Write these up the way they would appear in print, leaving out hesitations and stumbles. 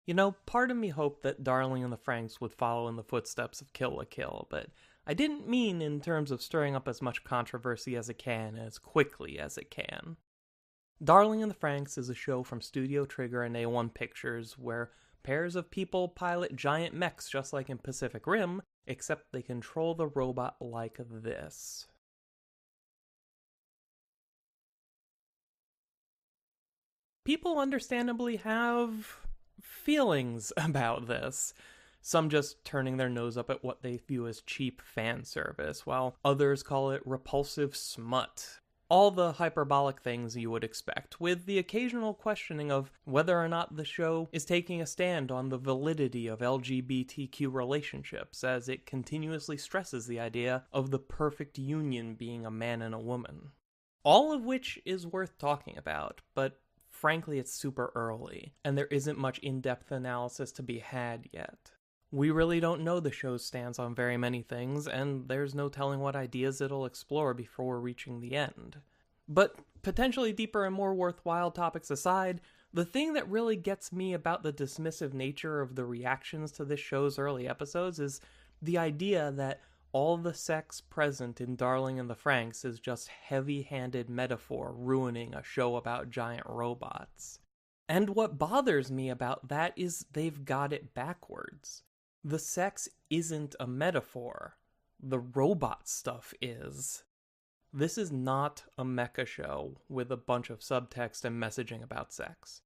You know, part of me hoped that Darling in the Franxx would follow in the footsteps of Kill la Kill, but I didn't mean in terms of stirring up as much controversy as it can as quickly as it can. Darling in the Franxx is a show from Studio Trigger and A1 Pictures where pairs of people pilot giant mechs just like in Pacific Rim, except they control the robot like this. People understandably have feelings about this. Some just turning their nose up at what they view as cheap fan service, while others call it repulsive smut. All the hyperbolic things you would expect, with the occasional questioning of whether or not the show is taking a stand on the validity of LGBTQ relationships, as it continuously stresses the idea of the perfect union being a man and a woman. All of which is worth talking about, but frankly it's super early, and there isn't much in-depth analysis to be had yet. We really don't know the show's stance on very many things, and there's no telling what ideas it'll explore before reaching the end. But potentially deeper and more worthwhile topics aside, the thing that really gets me about the dismissive nature of the reactions to this show's early episodes is the idea that all the sex present in Darling in the Franxx is just heavy-handed metaphor ruining a show about giant robots. And what bothers me about that is they've got it backwards. The sex isn't a metaphor. The robot stuff is. This is not a mecha show with a bunch of subtext and messaging about sex.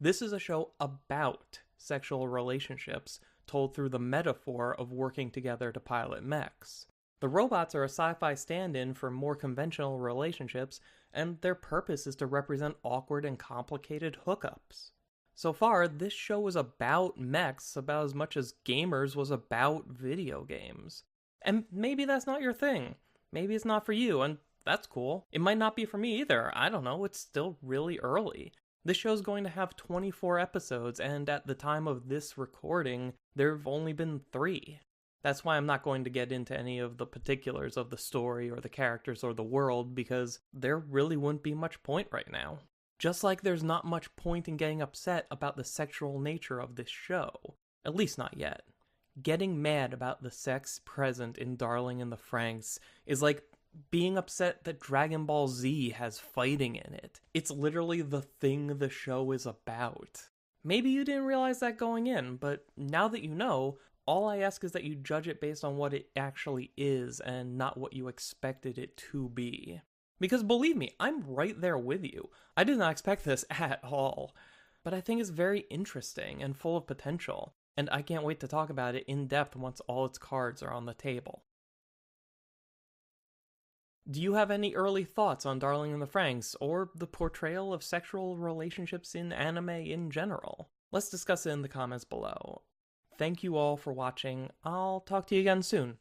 This is a show about sexual relationships told through the metaphor of working together to pilot mechs. The robots are a sci-fi stand-in for more conventional relationships, and their purpose is to represent awkward and complicated hookups. So far, this show was about mechs about as much as Gamers was about video games. And maybe that's not your thing. Maybe it's not for you, and that's cool. It might not be for me either. I don't know, it's still really early. This show's going to have 24 episodes, and at the time of this recording, there have only been 3. That's why I'm not going to get into any of the particulars of the story or the characters or the world, because there really wouldn't be much point right now. Just like there's not much point in getting upset about the sexual nature of this show. At least not yet. Getting mad about the sex present in Darling in the Franxx is like being upset that Dragon Ball Z has fighting in it. It's literally the thing the show is about. Maybe you didn't realize that going in, but now that you know, all I ask is that you judge it based on what it actually is and not what you expected it to be. Because believe me, I'm right there with you. I did not expect this at all. But I think it's very interesting and full of potential, and I can't wait to talk about it in depth once all its cards are on the table. Do you have any early thoughts on Darling in the Franxx, or the portrayal of sexual relationships in anime in general? Let's discuss it in the comments below. Thank you all for watching. I'll talk to you again soon.